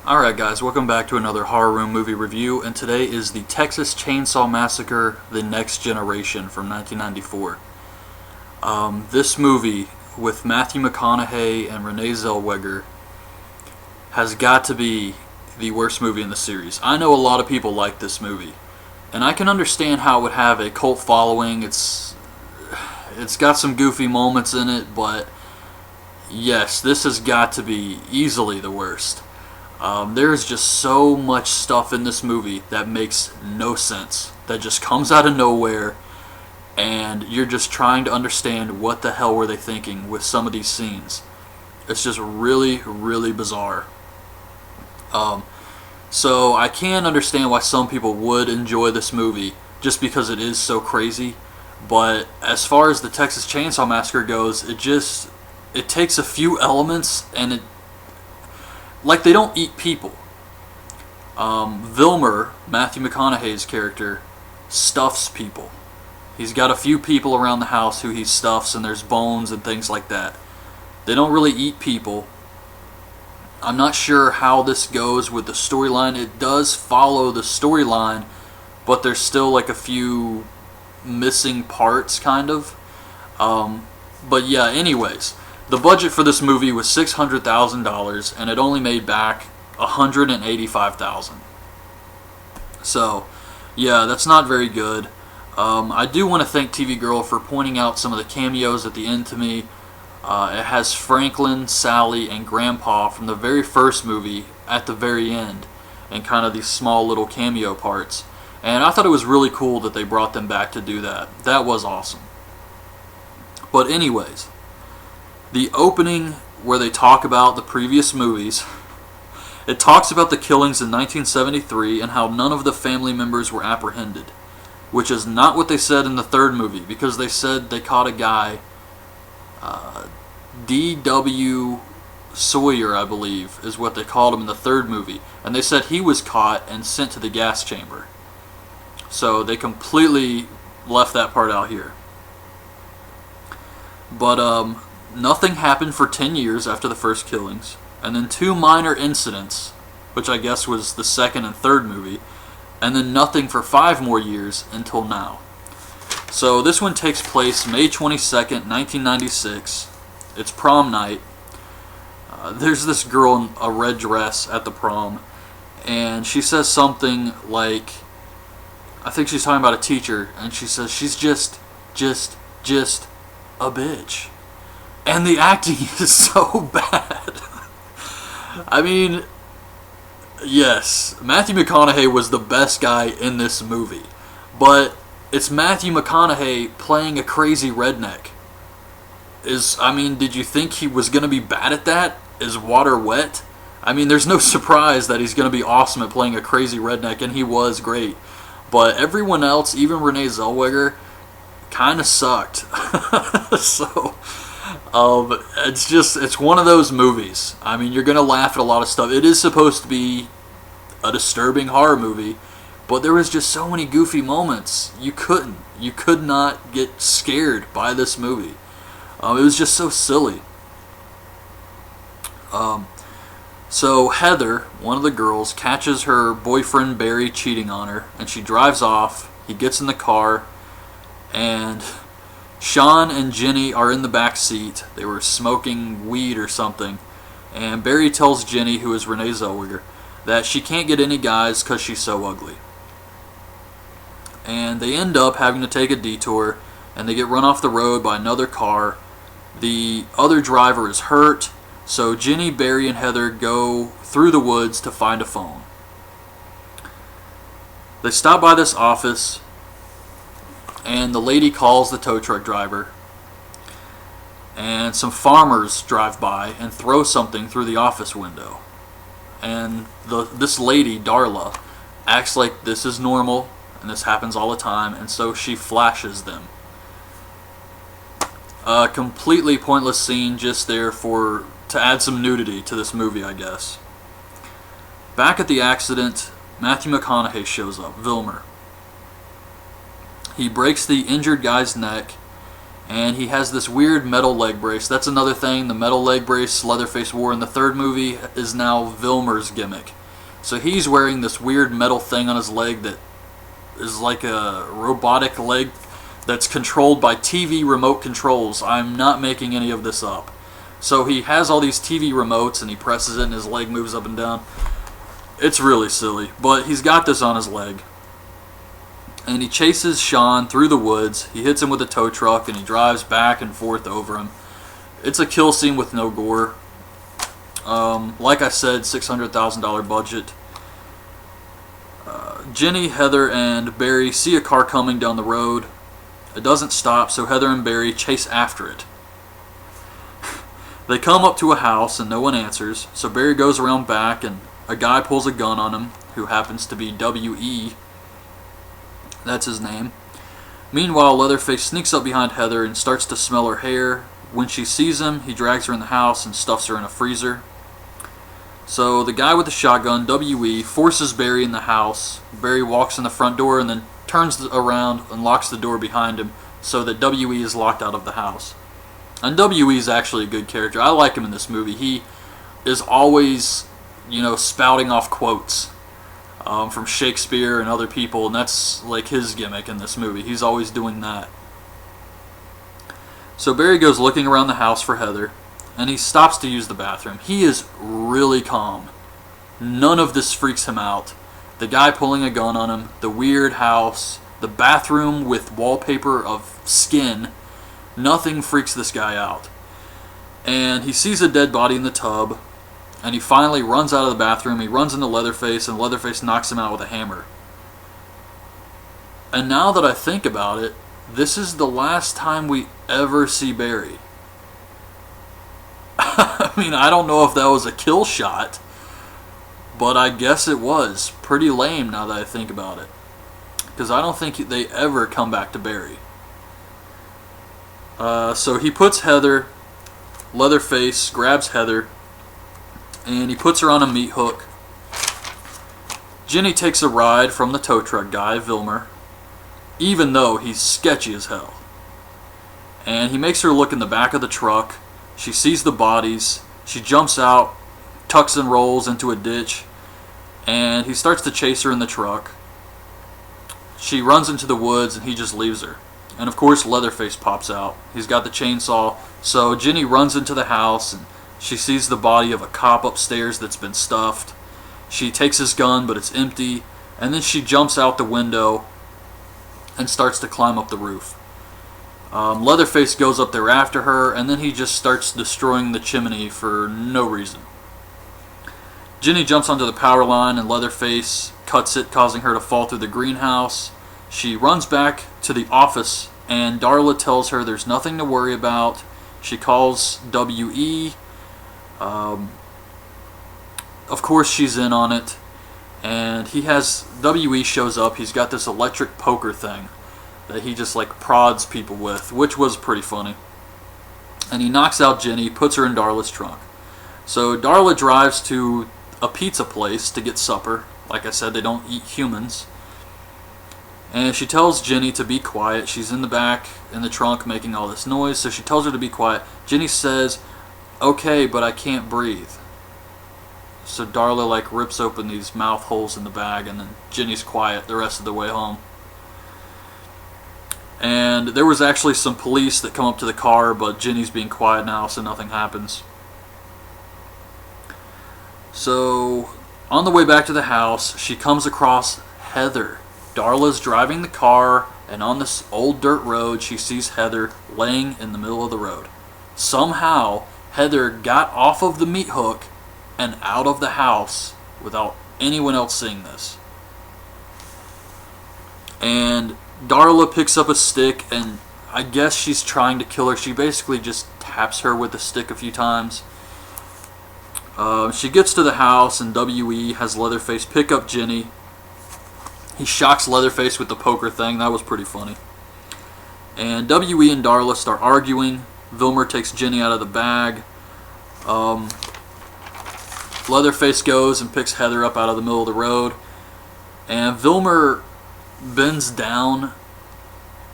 Alright guys, welcome back to another Horror Room movie review, and today is the Texas Chainsaw Massacre: The Next Generation from 1994. This movie, with Matthew McConaughey and Renee Zellweger, has got to be the worst movie in the series. I know a lot of people like this movie, and I can understand how it would have a cult following. It's got some goofy moments in it, but yes, this has got to be easily the worst. There's just so much stuff in this movie that makes no sense, that just comes out of nowhere, and you're just trying to understand what the hell were they thinking with some of these scenes. It's just really, really bizarre. So I can understand why some people would enjoy this movie, just because it is so crazy, but as far as the Texas Chainsaw Massacre goes, it takes a few elements, and like, they don't eat people. Vilmer, Matthew McConaughey's character, stuffs people. He's got a few people around the house who he stuffs, and there's bones and things like that. They don't really eat people. I'm not sure how this goes with the storyline. It does follow the storyline, but there's still like a few missing parts, kind of. But yeah, anyways. The budget for this movie was $600,000, and it only made back $185,000. So, yeah, that's not very good. I do want to thank TV Girl for pointing out some of the cameos at the end to me. It has Franklin, Sally, and Grandpa from the very first movie at the very end, and kind of these small little cameo parts. And I thought it was really cool that they brought them back to do that. That was awesome. But anyways, the opening, where they talk about the previous movies, it talks about the killings in 1973 and how none of the family members were apprehended, which is not what they said in the third movie, because they said they caught a guy, D.W. Sawyer, I believe, is what they called him in the third movie, and they said he was caught and sent to the gas chamber. So they completely left that part out here. But, nothing happened for 10 years after the first killings, and then 2 minor incidents, which I guess was the second and third movie, and then nothing for 5 more years until now. So this one takes place May 22nd, 1996. It's prom night. There's this girl in a red dress at the prom, and she says something like, I think she's talking about a teacher, and she says she's just a bitch. And the acting is so bad. I mean, yes, Matthew McConaughey was the best guy in this movie. But it's Matthew McConaughey playing a crazy redneck. Did you think he was going to be bad at that? Is water wet? I mean, there's no surprise that he's going to be awesome at playing a crazy redneck, and he was great. But everyone else, even Renee Zellweger, kind of sucked. So it's one of those movies. I mean, you're going to laugh at a lot of stuff. It is supposed to be a disturbing horror movie, but there was just so many goofy moments. You could not get scared by this movie. It was just so silly. So Heather, one of the girls, catches her boyfriend Barry cheating on her, and she drives off. He gets in the car, and Sean and Jenny are in the back seat. They were smoking weed or something. And Barry tells Jenny, who is Renee Zellweger, that she can't get any guys because she's so ugly. And they end up having to take a detour, and they get run off the road by another car. The other driver is hurt, so Jenny, Barry, and Heather go through the woods to find a phone. They stop by this office, and the lady calls the tow truck driver, and some farmers drive by and throw something through the office window. And this lady, Darla, acts like this is normal and this happens all the time, and so she flashes them. A completely pointless scene just there to add some nudity to this movie, I guess. Back at the accident, Matthew McConaughey shows up, Vilmer. He breaks the injured guy's neck, And he has this weird metal leg brace. That's another thing. The metal leg brace Leatherface wore in the third movie is now Vilmer's gimmick. So he's wearing this weird metal thing on his leg that is like a robotic leg that's controlled by TV remote controls. I'm not making any of this up. So he has all these TV remotes and he presses it and his leg moves up and down. It's really silly, but he's got this on his leg. And he chases Sean through the woods. He hits him with a tow truck and he drives back and forth over him. It's a kill scene with no gore. Like I said, $600,000 budget. Jenny, Heather, and Barry see a car coming down the road. It doesn't stop, so Heather and Barry chase after it. They come up to a house and no one answers, so Barry goes around back and a guy pulls a gun on him, who happens to be W.E. That's his name. Meanwhile, Leatherface sneaks up behind Heather and starts to smell her hair. When she sees him, he drags her in the house and stuffs her in a freezer. So the guy with the shotgun, W.E., forces Barry in the house. Barry walks in the front door and then turns around and locks the door behind him so that W.E. is locked out of the house. And W.E. is actually a good character. I like him in this movie. He is always, spouting off quotes from Shakespeare and other people, and that's like his gimmick in this movie. He's always doing that. So Barry goes looking around the house for Heather, and he stops to use the bathroom. He is really calm. None of this freaks him out. The guy pulling a gun on him, the weird house, the bathroom with wallpaper of skin, nothing freaks this guy out. And he sees a dead body in the tub, and he finally runs out of the bathroom. He runs into Leatherface, and Leatherface knocks him out with a hammer. And now that I think about it, this is the last time we ever see Barry. I mean, I don't know if that was a kill shot, but I guess it was. Pretty lame now that I think about it. Because I don't think they ever come back to Barry. So he puts Heather, Leatherface grabs Heather, and he puts her on a meat hook. Jenny takes a ride from the tow truck guy, Vilmer, even though he's sketchy as hell. And he makes her look in the back of the truck. She sees the bodies. She jumps out, tucks and rolls into a ditch, and he starts to chase her in the truck. She runs into the woods and he just leaves her. And of course Leatherface pops out. He's got the chainsaw. So Jenny runs into the house and she sees the body of a cop upstairs that's been stuffed. She takes his gun, but it's empty. And then she jumps out the window and starts to climb up the roof. Leatherface goes up there after her, and then he just starts destroying the chimney for no reason. Jenny jumps onto the power line, and Leatherface cuts it, causing her to fall through the greenhouse. She runs back to the office, and Darla tells her there's nothing to worry about. She calls W.E. Of course she's in on it, and W.E. shows up. He's got this electric poker thing that he just prods people with, which was pretty funny. And he knocks out Jenny, puts her in Darla's trunk. So Darla drives to a pizza place to get supper. Like I said, they don't eat humans. And she tells Jenny to be quiet. She's in the back in the trunk making all this noise, so she tells her to be quiet. Jenny says, "Okay, but I can't breathe." So Darla rips open these mouth holes in the bag, and then Jenny's quiet the rest of the way home. And there was actually some police that come up to the car, but Jenny's being quiet now, so nothing happens. So on the way back to the house, she comes across Heather. Darla's driving the car, and on this old dirt road, she sees Heather laying in the middle of the road. Somehow, Heather got off of the meat hook and out of the house without anyone else seeing this. And Darla picks up a stick, and I guess she's trying to kill her. She basically just taps her with the stick a few times. She gets to the house, and W.E. has Leatherface pick up Jenny. He shocks Leatherface with the poker thing. That was pretty funny. And W.E. and Darla start arguing. Vilmer takes Jenny out of the bag. Leatherface goes and picks Heather up out of the middle of the road. And Vilmer bends down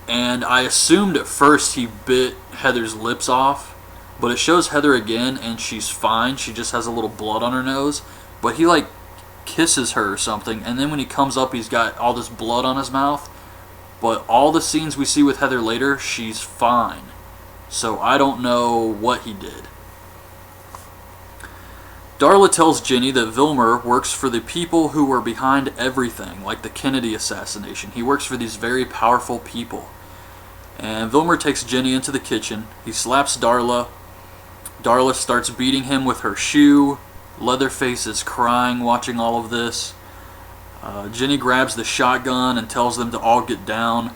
And I assumed at first he bit Heather's lips off, but it shows Heather again and she's fine. She just has a little blood on her nose. But he like kisses her or something, and then when he comes up he's got all this blood on his mouth. But all the scenes we see with Heather later, she's fine. So I don't know what he did. Darla tells Ginny that Vilmer works for the people who were behind everything, like the Kennedy assassination. He works for these very powerful people. And Vilmer takes Ginny into the kitchen. He slaps Darla. Darla starts beating him with her shoe. Leatherface is crying watching all of this. Ginny grabs the shotgun and tells them to all get down.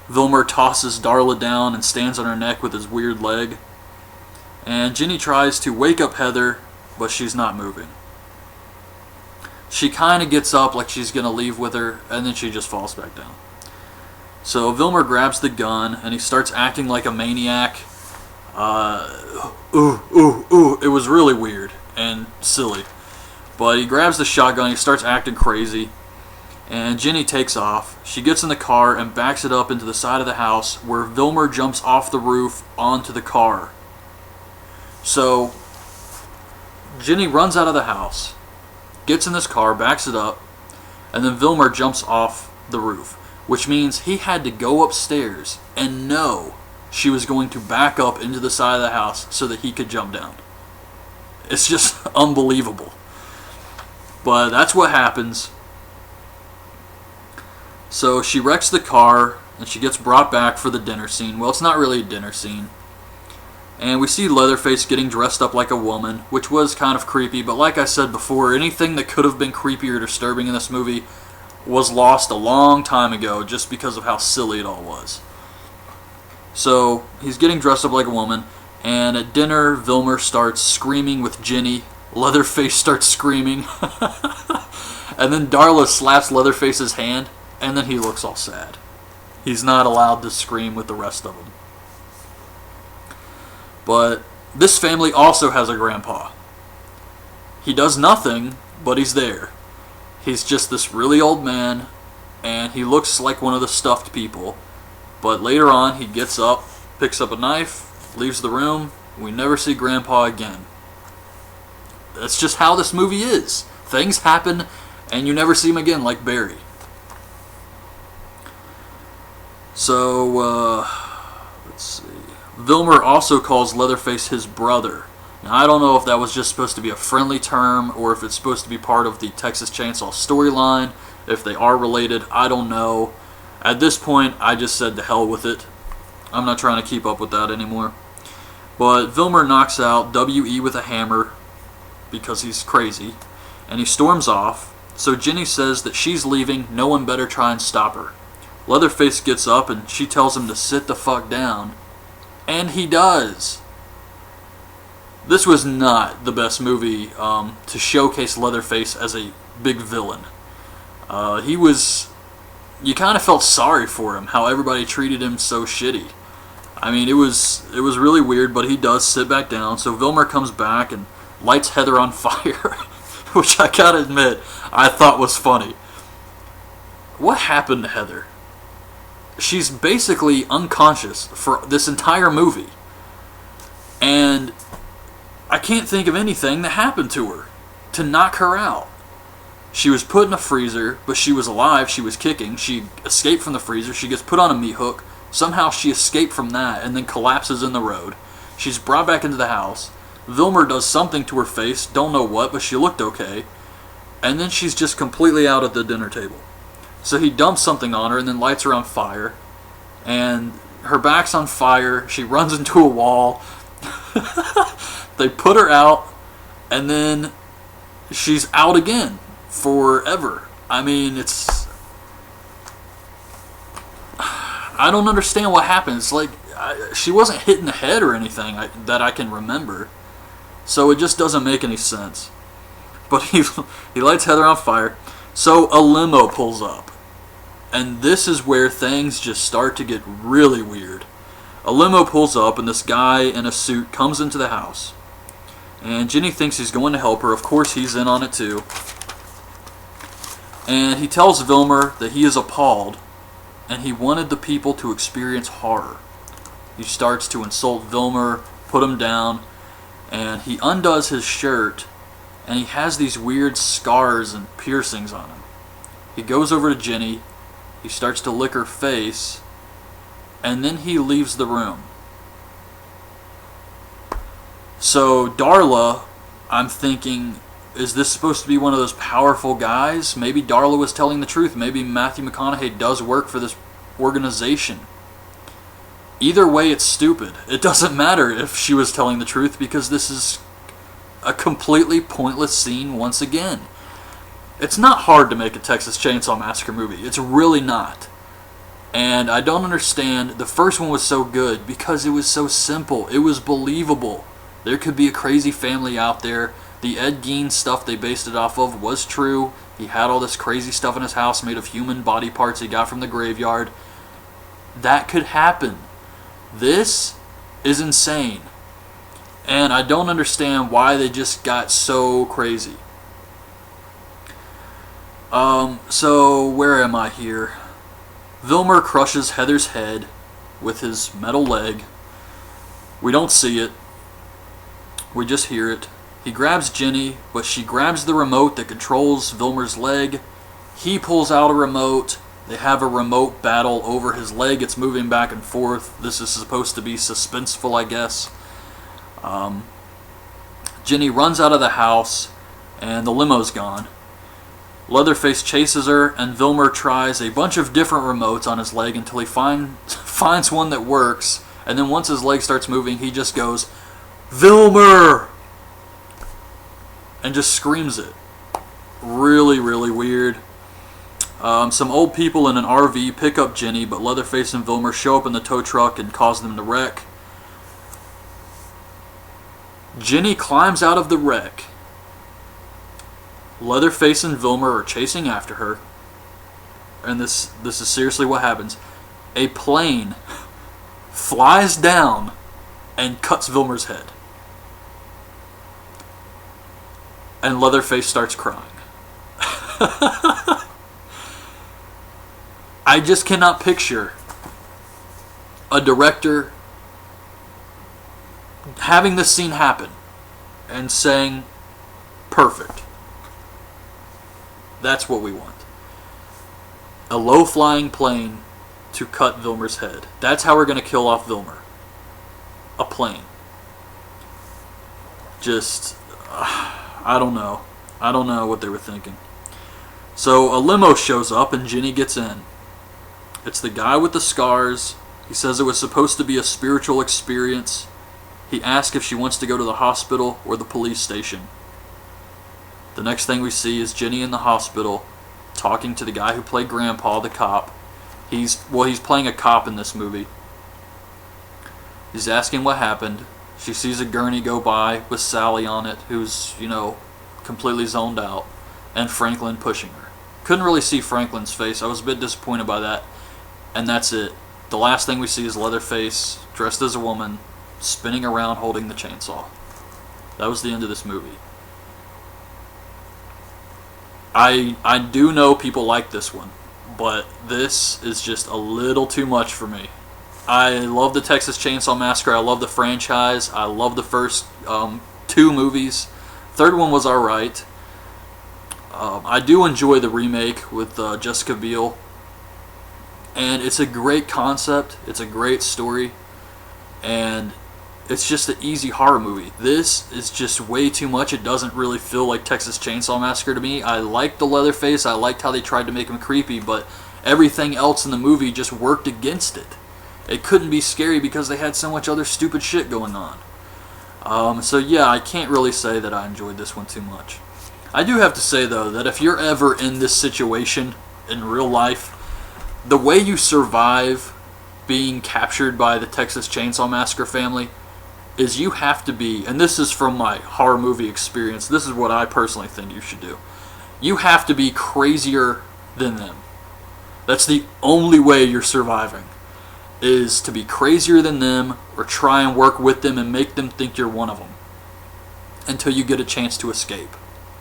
Vilmer tosses Darla down and stands on her neck with his weird leg. And Ginny tries to wake up Heather, but she's not moving. She kind of gets up like she's going to leave with her, and then she just falls back down. So Vilmer grabs the gun, and he starts acting like a maniac. It was really weird and silly. But he grabs the shotgun, he starts acting crazy, and Ginny takes off. She gets in the car and backs it up into the side of the house, where Vilmer jumps off the roof onto the car. So Ginny runs out of the house, gets in this car, backs it up, and then Vilmer jumps off the roof, which means he had to go upstairs and know she was going to back up into the side of the house so that he could jump down. It's just unbelievable. But that's what happens. So she wrecks the car and she gets brought back for the dinner scene. Well, it's not really a dinner scene. And we see Leatherface getting dressed up like a woman, which was kind of creepy. But like I said before, anything that could have been creepy or disturbing in this movie was lost a long time ago just because of how silly it all was. So he's getting dressed up like a woman. And at dinner, Vilmer starts screaming with Ginny. Leatherface starts screaming. And then Darla slaps Leatherface's hand. And then he looks all sad. He's not allowed to scream with the rest of them. But this family also has a grandpa. He does nothing, but he's there. He's just this really old man, and he looks like one of the stuffed people. But later on, he gets up, picks up a knife, leaves the room. We never see Grandpa again. That's just how this movie is. Things happen, and you never see him again, like Barry. So, let's see. Vilmer also calls Leatherface his brother. Now, I don't know if that was just supposed to be a friendly term or if it's supposed to be part of the Texas Chainsaw storyline. If they are related, I don't know. At this point, I just said to hell with it. I'm not trying to keep up with that anymore. But Vilmer knocks out W.E. with a hammer because he's crazy, and he storms off. So Ginny says that she's leaving, no one better try and stop her. Leatherface gets up and she tells him to sit the fuck down. And he does. This was not the best movie to showcase Leatherface as a big villain. You kind of felt sorry for him, how everybody treated him so shitty. I mean, it was really weird, but he does sit back down. So Vilmer comes back and lights Heather on fire, which I gotta admit, I thought was funny. What happened to Heather? She's basically unconscious for this entire movie. And I can't think of anything that happened to her to knock her out. She was put in a freezer, but she was alive, she was kicking. She escaped from the freezer, she gets put on a meat hook. Somehow she escaped from that and then collapses in the road. She's brought back into the house. Vilmer does something to her face, don't know what, but she looked okay. And then she's just completely out at the dinner table. So he dumps something on her and then lights her on fire. And her back's on fire. She runs into a wall. They put her out. And then she's out again. Forever. I mean, I don't understand what happens. Like, she wasn't hit in the head or anything that I can remember. So it just doesn't make any sense. But he lights Heather on fire. So a limo pulls up. And this is where things just start to get really weird. A limo pulls up and this guy in a suit comes into the house. And Ginny thinks he's going to help her. Of course he's in on it too. And he tells Vilmer that he is appalled and he wanted the people to experience horror. He starts to insult Vilmer, put him down, and he undoes his shirt, and he has these weird scars and piercings on him. He goes over to Jenny, he starts to lick her face, and then he leaves the room. So Darla, I'm thinking, is this supposed to be one of those powerful guys? Maybe Darla was telling the truth. Maybe Matthew McConaughey does work for this organization. Either way, it's stupid. It doesn't matter if she was telling the truth, because this is a completely pointless scene once again. It's not hard to make a Texas Chainsaw Massacre movie. It's really not. And I don't understand. The first one was so good because it was so simple. It was believable. There could be a crazy family out there. The Ed Gein stuff they based it off of was true. He had all this crazy stuff in his house made of human body parts he got from the graveyard. That could happen. This is insane. And I don't understand why they just got so crazy. So where am I here? Vilmer crushes Heather's head with his metal leg. We don't see it. We just hear it. He grabs Jenny, but she grabs the remote that controls Vilmer's leg. He pulls out a remote. They have a remote battle over his leg. It's moving back and forth. This is supposed to be suspenseful, I guess. Jenny runs out of the house, and the limo's gone. Leatherface chases her, and Vilmer tries a bunch of different remotes on his leg until he finds one that works. And then once his leg starts moving, he just goes, "Vilmer!" and just screams it. Really, really weird. Some old people in an RV pick up Jenny, but Leatherface and Vilmer show up in the tow truck and cause them to wreck. Jenny climbs out of the wreck. Leatherface and Vilmer are chasing after her. And this is seriously what happens. A plane flies down and cuts Vilmer's head. And Leatherface starts crying. I just cannot picture a director having this scene happen and saying, "Perfect. That's what we want." A low-flying plane to cut Vilmer's head. That's how we're going to kill off Vilmer. A plane. Just, I don't know. I don't know what they were thinking. So a limo shows up and Jenny gets in. It's the guy with the scars. He says it was supposed to be a spiritual experience. He asks if she wants to go to the hospital or the police station. The next thing we see is Jenny in the hospital talking to the guy who played Grandpa, the cop. He's playing a cop in this movie. He's asking what happened. She sees a gurney go by with Sally on it, who's, completely zoned out, and Franklin pushing her. Couldn't really see Franklin's face. I was a bit disappointed by that. And that's it. The last thing we see is Leatherface, dressed as a woman, spinning around holding the chainsaw. That was the end of this movie. I do know people like this one, but this is just a little too much for me. I love the Texas Chainsaw Massacre. I love the franchise. I love the first two movies. Third one was alright. I do enjoy the remake with Jessica Biel. And it's a great concept. It's a great story. And it's just an easy horror movie. This is just way too much. It doesn't really feel like Texas Chainsaw Massacre to me. I liked the Leatherface. I liked how they tried to make him creepy. But everything else in the movie just worked against it. It couldn't be scary because they had so much other stupid shit going on. So yeah, I can't really say that I enjoyed this one too much. I do have to say though that if you're ever in this situation in real life, the way you survive being captured by the Texas Chainsaw Massacre family is you have to be, and this is from my horror movie experience, this is what I personally think you should do. You have to be crazier than them. That's the only way you're surviving, is to be crazier than them or try and work with them and make them think you're one of them until you get a chance to escape.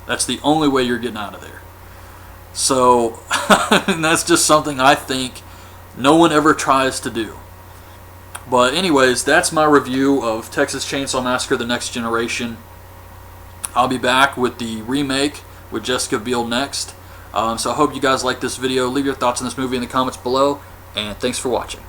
That's the only way you're getting out of there. So, and that's just something I think no one ever tries to do. But anyways, that's my review of Texas Chainsaw Massacre: The Next Generation. I'll be back with the remake with Jessica Biel next. So I hope you guys like this video. Leave your thoughts on this movie in the comments below, and thanks for watching.